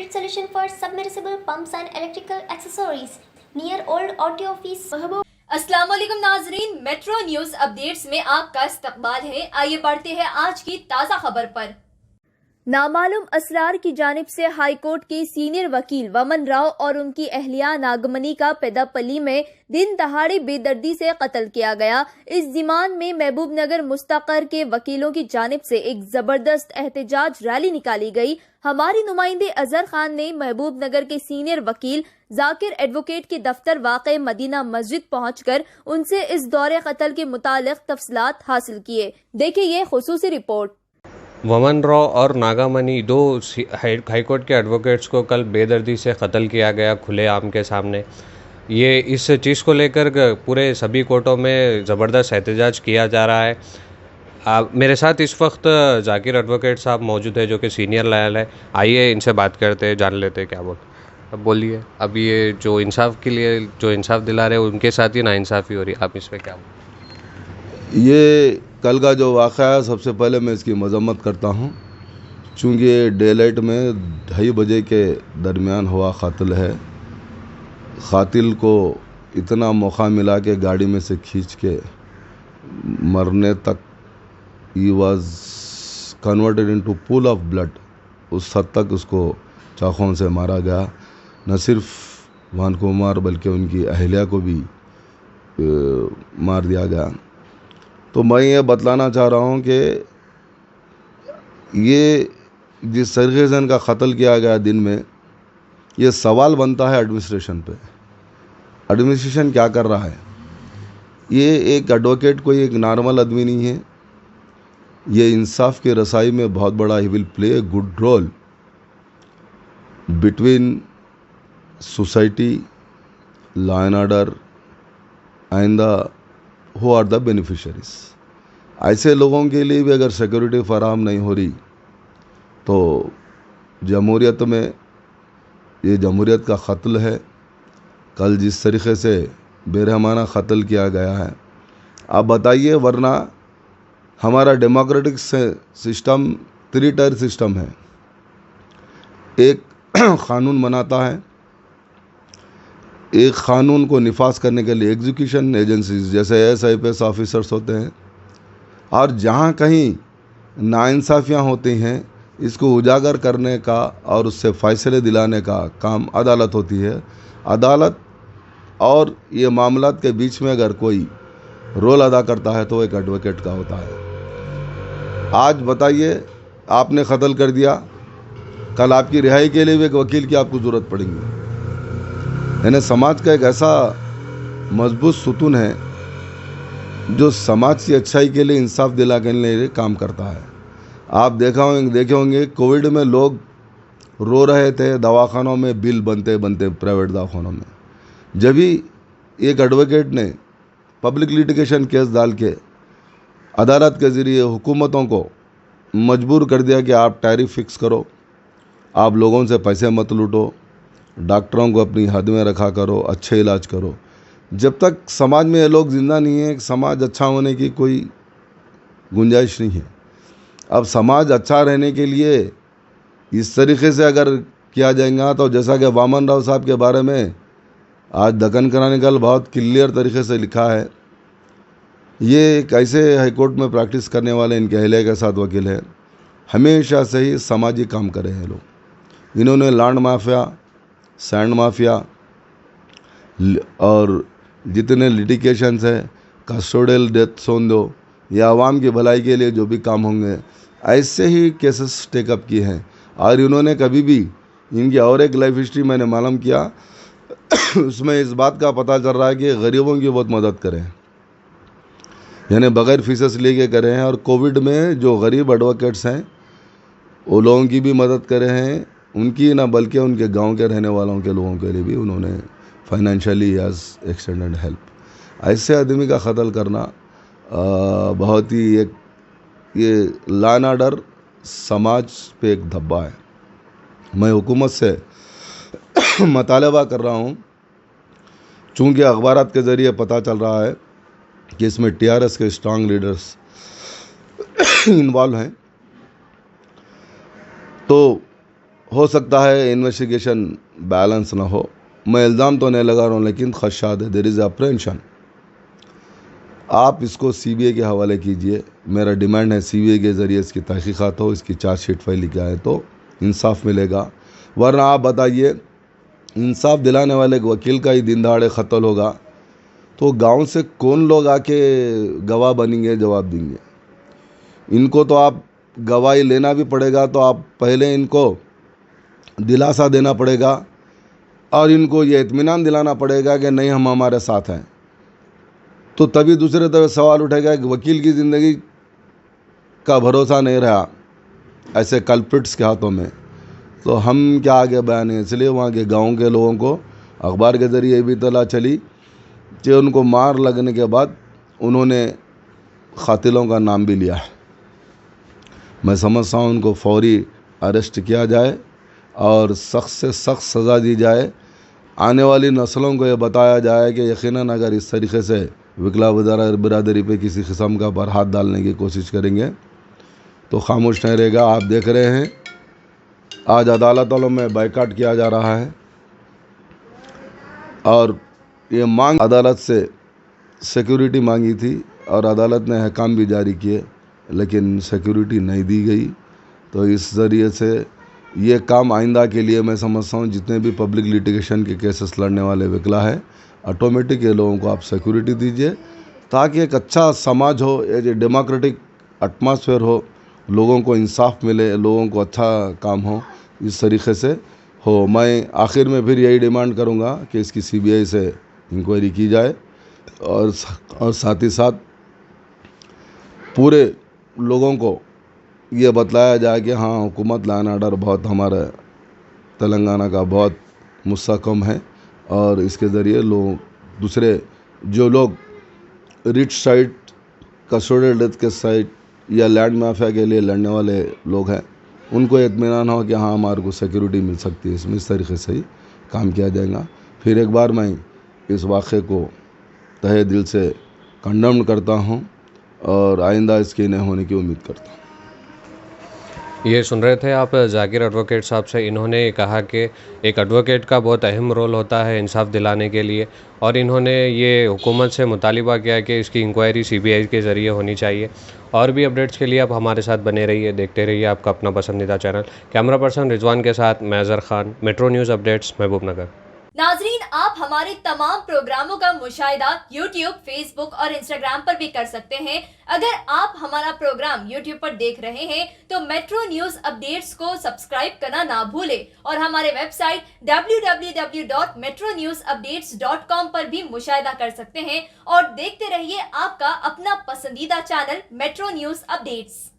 complete solution for submersible pumps and electrical accessories near Old Auto Office, Mahbub. अस्सलाम वालेकुम नाजरीन, metro news updates में आपका इस्तकबाल है। आइए बढ़ते हैं आज की ताज़ा खबर पर। नामालूम असरार की जानिब से हाई कोर्ट के सीनियर वकील वमन राव और उनकी अहलिया नागमनी का पेदापल्ली में दिन दहाड़े बेदर्दी से कत्ल किया गया। इस जिमान में महबूब नगर मुस्तकर के वकीलों की जानिब से एक जबरदस्त एहतजाज रैली निकाली गई। हमारी नुमाइंदे अजहर खान ने महबूब नगर के सीनियर वकील जाकिर एडवोकेट के दफ्तर वाक़े मदीना मस्जिद पहुंचकर उनसे इस दौरे कत्ल के मुतालिक तफसीलात हासिल किए। देखिए ये खुसूसी रिपोर्ट। वमन राव और नागामनी दो हाईकोर्ट के एडवोकेट्स को कल बेदर्दी से कत्ल किया गया खुलेआम के सामने। ये इस चीज़ को लेकर पूरे सभी कोर्टों में ज़बरदस्त एहतजाज किया जा रहा है। मेरे साथ इस वक्त जाकिर एडवोकेट साहब मौजूद है जो कि सीनियर लॉयर है। आइए इनसे बात करते हैं, जान लेते हैं क्या अब बोलिए। अब ये जो इंसाफ के लिए जो इंसाफ दिला रहे हैं उनके साथ ही नाइंसाफ़ी हो रही है, आप इस पर क्या ये कल का जो वाक़या है, सबसे पहले मैं इसकी मज़म्मत करता हूँ, चूँकि ये डे लाइट में 2:30 बजे के दरमियान हुआ कातिल है। कातिल को इतना मौका मिला कि गाड़ी में से खींच के मरने तक he was converted into pool of blood. उस हद तक उसको चाकूओं से मारा गया। न सिर्फ भान कुमार बल्कि उनकी अहलिया को भी मार दिया गया। तो मैं ये बतलाना चाह रहा हूँ कि ये जिस तरीके से इनका कत्ल किया गया दिन में, ये सवाल बनता है एडमिनिस्ट्रेशन पे। एडमिनिस्ट्रेशन क्या कर रहा है? ये एक एडवोकेट कोई एक नॉर्मल आदमी नहीं है। ये इंसाफ की रसाई में बहुत बड़ा ही will play a good role between society, law and order and the who are the beneficiaries. ऐसे लोगों के लिए भी अगर सिक्योरिटी फराहम नहीं हो रही तो जमहूरियत में ये जमहूरियत का कत्ल है। कल जिस तरीके से बेरहमाना कत्ल किया गया है, आप बताइए। वरना हमारा डेमोक्रेटिक सिस्टम 3 टायर सिस्टम है। एक क़ानून बनाता है, एक क़ानून को निफाज करने के लिए एग्जीक्यूशन एजेंसीज जैसे AIS ऑफिसर्स होते हैं, और जहाँ कहीं नाइंसाफ़ियाँ होती हैं इसको उजागर करने का और उससे फ़ैसले दिलाने का काम अदालत होती है। अदालत और ये मामलात के बीच में अगर कोई रोल अदा करता है तो एक एडवोकेट का होता है। आज बताइए, आपने कत्ल कर दिया, कल आपकी रिहाई के लिए भी एक वकील की आपको ज़रूरत पड़ेगी। यानी समाज का एक ऐसा मजबूत सुतून है जो समाज की अच्छाई के लिए, इंसाफ दिलाने के लिए काम करता है। आप देखे होंगे कोविड में लोग रो रहे थे दवाखानों में बिल बनते बनते, प्राइवेट दवाखानों में। जब भी एक एडवोकेट ने पब्लिक लिटिगेशन केस डाल के अदालत के ज़रिए हुकूमतों को मजबूर कर दिया कि आप टैरिफ फिक्स करो, आप लोगों से पैसे मत लूटो, डॉक्टरों को अपनी हद में रखा करो, अच्छे इलाज करो। जब तक समाज में ये लोग ज़िंदा नहीं है, समाज अच्छा होने की कोई गुंजाइश नहीं है। अब समाज अच्छा रहने के लिए इस तरीके से अगर किया जाएगा तो जैसा कि वामन राव साहब के बारे में आज दक्कन क्रॉनिकल बहुत क्लियर तरीके से लिखा है। ये एक ऐसे हाईकोर्ट में प्रैक्टिस करने वाले इनके अहलिया के साथ वकील है, हमेशा से ही समाजी काम करे हैं लोग। इन्होंने लैंड माफिया, सैंड माफिया और जितने लिटिगेशंस है, कस्टोडियल डेथ सोन दो या आवाम की भलाई के लिए जो भी काम होंगे, ऐसे ही केसेस टेकअप किए हैं। और इन्होंने कभी भी, इनकी और एक लाइफ हिस्ट्री मैंने मालूम किया उसमें इस बात का पता चल रहा है कि गरीबों की बहुत मदद करें, यानी बगैर फीसेस लेके करे हैं। और कोविड में जो गरीब एडवोकेट्स हैं वो लोगों की भी मदद करे हैं, उनकी ना बल्कि उनके गांव के रहने वालों के लोगों के लिए भी उन्होंने फाइनेंशियली एज एक्सटेंडेड हेल्प। ऐसे आदमी का कत्ल करना बहुत ही एक ये लॉ एंड ऑर्डर समाज पे एक धब्बा है। मैं हुकूमत से मुतालबा कर रहा हूँ, चूँकि अखबारात के ज़रिए पता चल रहा है कि इसमें TRS के स्ट्रांग लीडर्स इन्वॉल्व हैं, तो हो सकता है इन्वेस्टिगेशन बैलेंस ना हो। मैं इल्ज़ाम तो नहीं लगा रहा हूँ, लेकिन खदशात है, देयर इज़ अप्रेंशन। आप इसको सीबीआई के हवाले कीजिए। मेरा डिमांड है सीबीआई के ज़रिए इसकी तहकीक़ात हो, इसकी चार्जशीट फाइल किया है तो इंसाफ मिलेगा। वरना आप बताइए, इंसाफ दिलाने वाले वकील का ही दिन दहाड़े क़त्ल होगा तो गांव से कौन लोग आके गवाह बनेंगे, जवाब देंगे? इनको तो आप गवाही लेना भी पड़ेगा, तो आप पहले इनको दिलासा देना पड़ेगा और इनको ये इत्मीनान दिलाना पड़ेगा कि नहीं, हम हमारे साथ हैं। तो तभी दूसरे तरफ सवाल उठेगा कि वकील की ज़िंदगी का भरोसा नहीं रहा ऐसे कल्प्रिट्स के हाथों में, तो हम क्या आगे बयान है। इसलिए वहाँ के गांव के लोगों को अखबार के ज़रिए भी इत्तला चली कि उनको मार लगने के बाद उन्होंने क़ातिलों का नाम भी लिया है। मैं समझता हूँ उनको फौरी अरेस्ट किया जाए और सख्त से सख्त सज़ा दी जाए। आने वाली नस्लों को ये बताया जाए कि यकीनन अगर इस तरीके से विकला बिरादरी पे किसी किस्म का पर हाथ डालने की कोशिश करेंगे तो खामोश नहीं रहेगा। आप देख रहे हैं आज अदालतों में बाइकाट किया जा रहा है और ये मांग अदालत से सिक्योरिटी मांगी थी और अदालत ने अहकाम भी जारी किए, लेकिन सिक्योरिटी नहीं दी गई। तो इस ज़रिए से ये काम आइंदा के लिए मैं समझता हूँ जितने भी पब्लिक लिटिगेशन के केसेस लड़ने वाले विकला है, ऑटोमेटिक ये लोगों को आप सिक्योरिटी दीजिए ताकि एक अच्छा समाज हो, एक डेमोक्रेटिक एटमॉस्फेयर हो, लोगों को इंसाफ मिले, लोगों को अच्छा काम हो, इस तरीके से हो। मैं आखिर में फिर यही डिमांड करूँगा कि इसकी सीबीआई से इंक्वायरी की जाए और साथ ही साथ पूरे लोगों को ये बतलाया जाए कि हाँ, हुकूमत लॉ एंड ऑर्डर बहुत हमारे तेलंगाना का बहुत मुस्तहकम है और इसके ज़रिए लोग दूसरे जो लोग रिच साइट, कस्टोडियल डेथ के साइट या लैंड माफिया के लिए लड़ने वाले लोग हैं, उनको इत्मीनान हो कि हाँ, हमारे को सिक्योरिटी मिल सकती है। इसमें इस तरीके से ही काम किया जाएगा। फिर एक बार मैं इस वाक़े को तहे दिल से कंडेम करता हूँ और आइंदा इसके न होने की उम्मीद करता हूँ। ये सुन रहे थे आप जाकिर एडवोकेट साहब से। इन्होंने कहा कि एक एडवोकेट का बहुत अहम रोल होता है इंसाफ दिलाने के लिए, और इन्होंने ये हुकूमत से मुतालिबा किया कि इसकी इंक्वायरी सीबीआई के ज़रिए होनी चाहिए। और भी अपडेट्स के लिए आप हमारे साथ बने रहिए, देखते रहिए आपका अपना पसंदीदा चैनल। कैमरा पर्सन रिजवान के साथ मैं Azhar Khan, metro news updates, महबूब नगर। नाजरीन, आप हमारे तमाम प्रोग्रामों का मुशाहिदा YouTube, Facebook और Instagram पर भी कर सकते हैं। अगर आप हमारा प्रोग्राम YouTube पर देख रहे हैं तो मेट्रो न्यूज अपडेट्स को सब्सक्राइब करना ना भूलें और हमारे वेबसाइट www.metronewsupdates.com पर भी मुशाहिदा कर सकते हैं और देखते रहिए आपका अपना पसंदीदा चैनल मेट्रो न्यूज अपडेट्स।